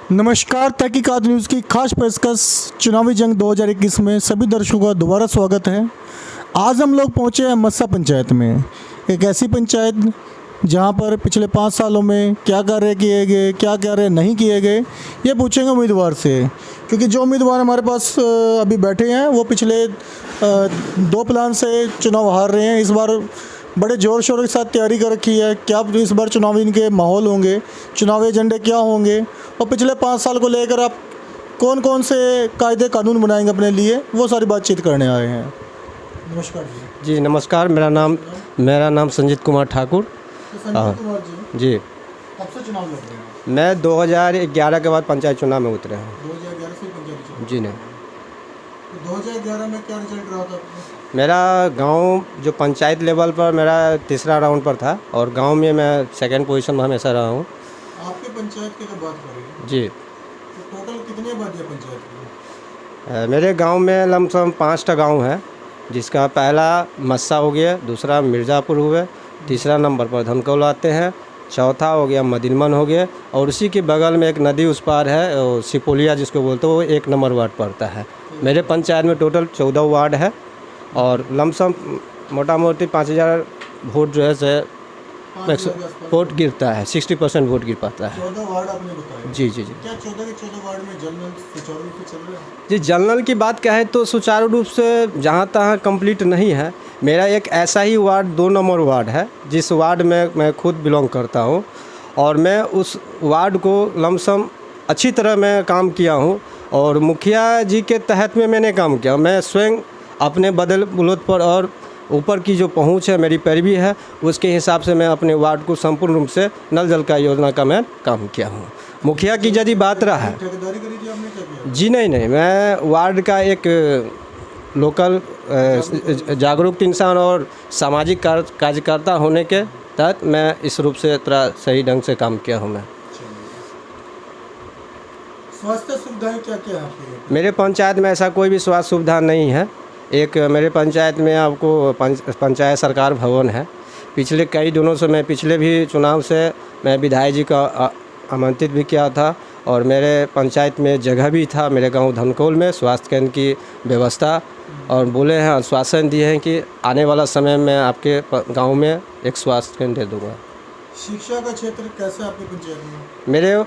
नमस्कार, तहकीकात न्यूज़ की खास पेशकश चुनावी जंग 2021 में सभी दर्शकों का दोबारा स्वागत है। आज हम लोग पहुंचे हैं मस्सा पंचायत में, एक ऐसी पंचायत जहां पर पिछले 5 सालों में क्या कार्य किए गए, क्या कार्य नहीं किए गए, ये पूछेंगे उम्मीदवार से। क्योंकि जो उम्मीदवार हमारे पास अभी बैठे हैं वो पिछले 2 प्लान से चुनाव हार रहे हैं। इस बार बड़े ज़ोर शोर के साथ तैयारी कर रखी है। क्या इस बार चुनावी इनके माहौल होंगे, चुनावी एजेंडे क्या होंगे और पिछले 5 साल को लेकर आप कौन कौन से कायदे कानून बनाएंगे अपने लिए, वो सारी बातचीत करने आए हैं। नमस्कार जी। जी नमस्कार, मेरा नाम संजीत कुमार ठाकुर। संजीत कुमार जी कब से चुनाव लड़ रहे हैं? मैं 2011 के बाद पंचायत चुनाव में उतरे हूँ। 2011 से पंचायत चुनाव। जी नहीं, तो 2011 में क्या रिजल्ट रहा था आपका? मेरा गांव जो पंचायत लेवल पर मेरा तीसरा राउंड पर था और गांव में मैं सेकंड पोजीशन में हमेशा रहा हूँ। आपके पंचायत की अगर बात करें जी, तो टोटल कितनी आबादी है पंचायत की? मेरे गांव में लमसम 5 गांव है, जिसका पहला मस्सा हो गया, दूसरा मिर्ज़ापुर हुआ, तीसरा नंबर पर धनकौल आते हैं, चौथा हो गया मदिलमन हो गया और उसी के बगल में एक नदी उस पार है सिपोलिया जिसको बोलते हैं, वो 1 नंबर वार्ड पड़ता है। मेरे पंचायत में टोटल 14 वार्ड है और लमसम मोटा मोटी 5000 वोट जो है से वोट गिरता है, 60% वोट गिर पाता है। 14 वार्ड आपने बताया। जी जी जी क्या 14 के 14 वार्ड में जल नल सुचारू रूप से चल रहा है? जी, जल नल की बात कहें तो सुचारू रूप से जहाँ तहाँ कंप्लीट नहीं है। मेरा एक ऐसा ही वार्ड 2 नंबर वार्ड है जिस वार्ड में मैं खुद बिलोंग करता हूँ और मैं उस वार्ड को लमसम अच्छी तरह मैं काम किया हूँ और मुखिया जी के तहत में मैंने काम किया। मैं स्वयं अपने बदल बुलंद पर और ऊपर की जो पहुंच है, मेरी पैरवी है, उसके हिसाब से मैं अपने वार्ड को संपूर्ण रूप से नल जल का योजना का मैं काम किया हूं। मुखिया की यदि बात रहा है, ठेकेदारी करी थी आपने, क्या किया? जी नहीं, मैं वार्ड का एक लोकल जागरूक इंसान और सामाजिक कार्यकर्ता होने के तहत मैं इस रूप से थोड़ा सही ढंग से काम किया हूँ। मैं स्वास्थ्य सुविधाएं क्या क्या है आपके? मेरे पंचायत में ऐसा कोई भी स्वास्थ्य सुविधा नहीं है। एक मेरे पंचायत में आपको पंचायत सरकार भवन है। पिछले कई दिनों से मैं पिछले भी चुनाव से मैं विधायक जी का आमंत्रित भी किया था और मेरे पंचायत में जगह भी था, मेरे गांव धनकौल में स्वास्थ्य केंद्र की व्यवस्था, और बोले हैं आश्वासन दिए हैं कि आने वाला समय में आपके गांव में एक स्वास्थ्य केंद्र दे दूँगा। शिक्षा का क्षेत्र कैसा है आपकी पंचायत में? मेरे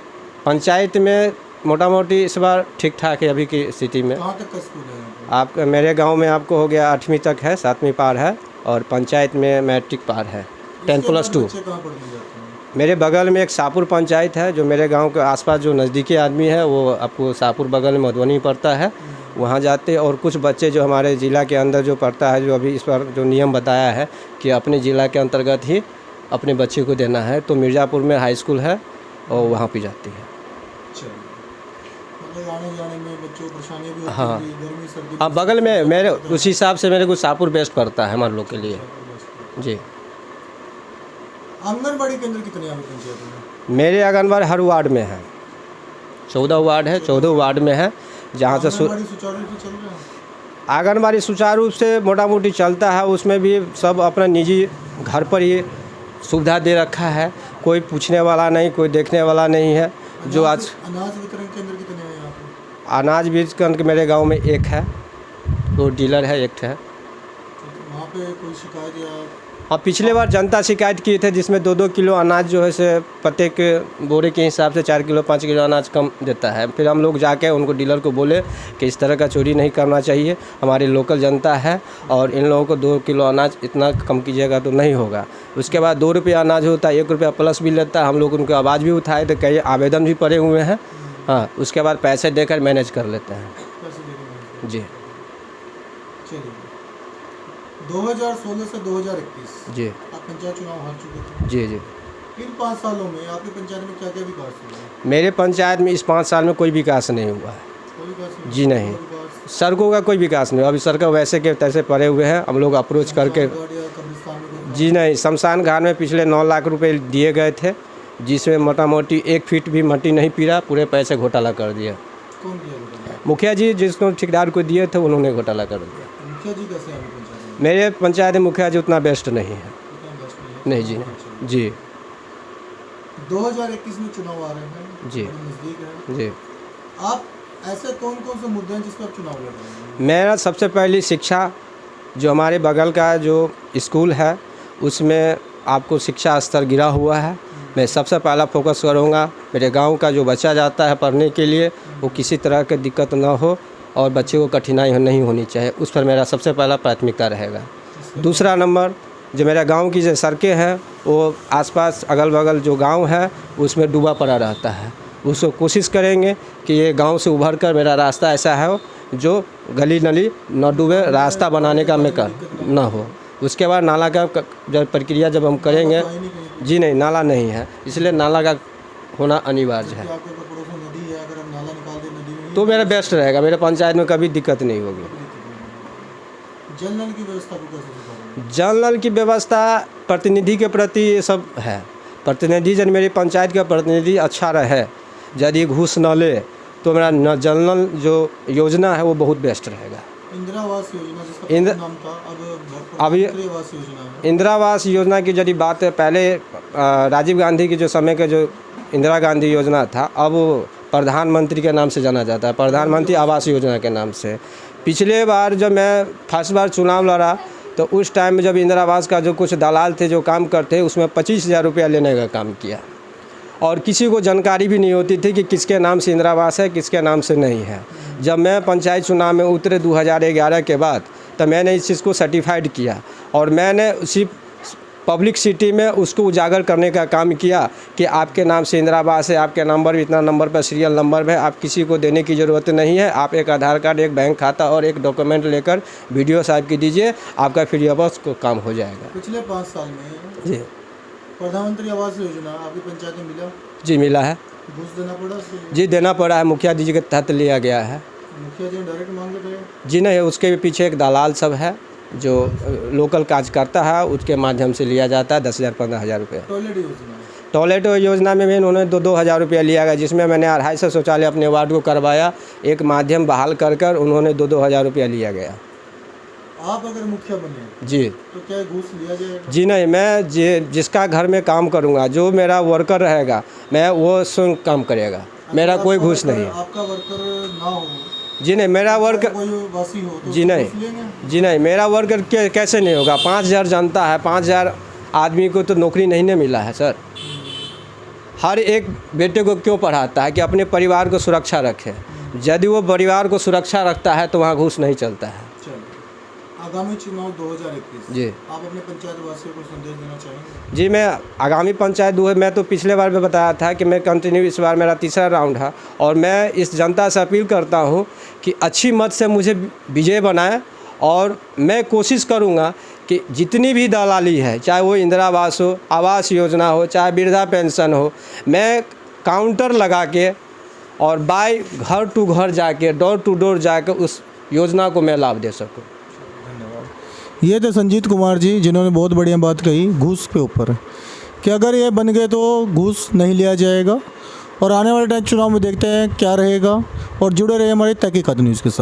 पंचायत में मोटा मोटी इस बार ठीक ठाक है अभी की स्थिति में। कहाँ तक का स्कूल है यहाँ पे? आप मेरे गांव में आपको हो गया 8वीं तक है, 7वीं पार है और पंचायत में मैट्रिक पार है, 10+2। बच्चे कहाँ पढ़ने जाते हैं? मेरे बगल में एक शाहपुर पंचायत है, जो मेरे गांव के आसपास जो नज़दीकी आदमी है वो आपको शाहपुर बगल में मधुबनी पड़ता है, वहाँ जाते। और कुछ बच्चे जो हमारे ज़िला के अंदर जो पढ़ता है, जो अभी इस पर जो नियम बताया है कि अपने ज़िला के अंतर्गत ही अपने बच्चे को देना है, तो मिर्ज़ापुर में हाई स्कूल है और वहाँ पर जाती है। आने जाने में बच्चों को परेशानी भी होती हाँ। है, गर्मी सर्दी। हाँ, बगल में मेरे उस हिसाब से मेरे को शाहपुर बेस्ट पड़ता है हमारे लोग के लिए। जी, आंगनबाड़ी केंद्र कितने हैं आपकी पंचायत में? मेरे आंगनबाड़ी हर वार्ड में है, 14 वार्ड है, 14 वार्ड में है जहाँ से आंगनबाड़ी सुचारू रूप से चल रहा है? आंगनबाड़ी सुचारू रूप से मोटा मोटी चलता है। उसमें भी सब अपना निजी घर पर ही सुविधा दे रखा है, कोई पूछने वाला नहीं, कोई देखने वाला नहीं है। जो आज अनाज वितरण केंद्र कितने हैं यहाँ पे? अनाज बीज केंद्र मेरे गांव में एक है, 2 डीलर है, एक है। वहाँ पे कोई शिकायत या? हाँ, पिछले बार जनता शिकायत की थे जिसमें 2-2 किलो अनाज जो है से प्रत्येक बोरे के हिसाब से 4 किलो 5 किलो अनाज कम देता है। फिर हम लोग जाके उनको डीलर को बोले कि इस तरह का चोरी नहीं करना चाहिए, हमारी लोकल जनता है और इन लोगों को 2 किलो अनाज इतना कम कीजिएगा तो नहीं होगा। उसके बाद 2 रुपये अनाज होता है, 1 रुपया प्लस भी लेता है। हम लोग उनकी आवाज़ भी उठाए थे, कई आवेदन भी पड़े हुए हैं। हाँ, उसके बाद पैसे देकर मैनेज कर लेते हैं। पैसे देने में? जी। चलिए, 2016 से 2021 जी आप पंचायत चुनाव हार चुके थे। जी जी इन 5 सालों में आपकी पंचायत में क्या क्या विकास हुआ है? मेरे पंचायत में इस 5 साल में कोई विकास नहीं हुआ है। कोई विकास नहीं? जी नहीं, कोई विकास? सड़कों का कोई विकास नहीं। अभी सड़क वैसे के तैसे पड़े हुए हैं, हम लोग अप्रोच करके। घाट या कब्रिस्तान में कोई? जी नहीं, शमशान घाट में पिछले 9 लाख रुपए दिए गए थे, जिसमें मोटा मोटी 1 फीट भी मट्टी नहीं पीरा, पूरे पैसे घोटाला कर दिया। कौन किया घोटाला? मुखिया जी जिसको ठेकेदार को दिए थे उन्होंने घोटाला कर दिया। मुखिया जी कैसे हैं आपकी पंचायत में? मेरे पंचायत में मुखिया जी उतना बेस्ट नहीं है। इतना बेस्ट नहीं है? नहीं जी, नहीं जी। 2021 में चुनाव आ रहे हैं, जी। बड़े नज़दीक हैं। जी, आप ऐसे कौन कौन से मुद्दे हैं जिस पर आप चुनाव लड़ रहे हैं? मेरा सबसे पहली शिक्षा, जो हमारे बगल का जो स्कूल है उसमें आपको शिक्षा स्तर गिरा हुआ है। मैं सबसे पहला फोकस करूँगा, मेरे गांव का जो बच्चा जाता है पढ़ने के लिए वो किसी तरह की दिक्कत ना हो और बच्चे को कठिनाई नहीं होनी चाहिए, उस पर मेरा सबसे पहला प्राथमिकता रहेगा। दूसरा नंबर, जो मेरा गांव की जो सड़कें हैं वो आसपास अगल बगल जो गांव है उसमें डूबा पड़ा रहता है, उसको कोशिश करेंगे कि ये गांव से उभर कर मेरा रास्ता ऐसा है जो गली नली न डूबे, रास्ता बनाने का मैं कर ना हो। उसके बाद नाला का जब प्रक्रिया जब हम करेंगे, जी नहीं, नाला नहीं है, इसलिए नाला का होना अनिवार्य है। आपके पड़ोस में नदी है, अगर हम नाला निकाल दें नदी में तो मेरा बेस्ट रहेगा, मेरे पंचायत में कभी दिक्कत नहीं होगी। जल नल की व्यवस्था को कैसे सुधारेंगे? जल नल की व्यवस्था प्रतिनिधि के प्रति ये सब है, प्रतिनिधि जन मेरी पंचायत का प्रतिनिधि अच्छा रहे, यदि घूस न ले तो मेरा जल नल जो योजना है वो बहुत बेस्ट रहेगा। इंदिरा आवास योजना जिसका इंदिरा- नाम था, अभी प्रधानमंत्री आवास योजना है। इंदिरा आवास योजना की यदि बात है, पहले राजीव गांधी के जो समय के जो इंदिरा गांधी योजना था, अब वो प्रधानमंत्री के नाम से जाना जाता है, प्रधानमंत्री आवास योजना के नाम से। पिछले बार जब मैं फर्स्ट बार चुनाव लड़ा तो उस टाइम में जब इंदिरा आवास का जो कुछ दलाल थे जो काम करते, उसमें 25,000 रुपया लेने का काम किया और किसी को जानकारी भी नहीं होती थी कि किसके नाम से इंदिरा आवास है, किसके नाम से नहीं है। जब मैं पंचायत चुनाव में उतरे 2011 के बाद, तब मैंने इस चीज़ को सर्टिफाइड किया और मैंने उसी पब्लिक सिटी में उसको उजागर करने का काम किया कि आपके नाम से इंदिरा आवास है, आपके नंबर इतना नंबर पर सीरियल नंबर है, आप किसी को देने की ज़रूरत नहीं है, आप एक आधार कार्ड, एक बैंक खाता और एक डॉक्यूमेंट लेकर वीडियो साहब की दीजिए, आपका फ्री आवास को काम हो जाएगा। पिछले 5 साल में जी प्रधानमंत्री आवास योजना आपकी पंचायत में मिला? जी, मिला है। घूस देना पड़ा उसके लिए? जी, देना पड़ा है, मुखिया जी के तहत लिया गया है। मुखिया जी ने डायरेक्ट मांगे थे? जी नहीं, उसके पीछे एक दलाल सब है जो लोकल काज करता है, उसके माध्यम से लिया जाता है 10,000 15,000 रुपये। टॉयलेट योजना? टॉयलेट योजना में भी उन्होंने 2,000 रुपया लिया गया, जिसमें मैंने 250 शौचालय अपने वार्ड को करवाया, एक माध्यम बहाल कर उन्होंने 2,000 रुपया लिया गया। आप अगर मुखिया बने जी तो क्या घूस लिया जाएगा? जी नहीं, मैं जिसका घर में काम करूंगा, जो मेरा वर्कर रहेगा, मैं वो स्वयं काम करेगा, मेरा कोई घूस नहीं है। आपका वर्कर ना हो, जी नहीं, मेरा वर्कर, कोई वासी हो तो जी उसको नहीं, घूस लेंगे? जी नहीं, मेरा वर्कर कैसे नहीं होगा? 5,000 जनता है, 5,000 आदमी को तो नौकरी नहीं ना मिला है सर। हर एक बेटे को क्यों पढ़ाता है कि अपने परिवार को सुरक्षा रखे, यदि वो परिवार को सुरक्षा रखता है तो वहाँ घूस नहीं चलता है। चलो, आगामी चुनाव 2021, जी आप अपने पंचायत वासियों को संदेश देना चाहेंगे? जी, मैं आगामी पंचायत मैं तो पिछले बार में बताया था कि मैं कंटिन्यू, इस बार मेरा तीसरा राउंड है और मैं इस जनता से अपील करता हूँ कि अच्छी मत से मुझे विजय बनाए और मैं कोशिश करूँगा कि जितनी भी दलाली है, चाहे वो इंदिरा आवास हो, आवास योजना हो, चाहे वृद्धा पेंशन हो, मैं काउंटर लगा के और बाय घर टू घर जाके, डोर टू डोर जाके उस योजना को मैं लाभ दे सकूँ। ये थे संजीत कुमार जी, जिन्होंने बहुत बढ़िया बात कही घूस के ऊपर कि अगर ये बन गए तो घूस नहीं लिया जाएगा और आने वाले टाइम चुनाव में देखते हैं क्या रहेगा। और जुड़े रहे हमारी तहकीकात न्यूज़ के साथ।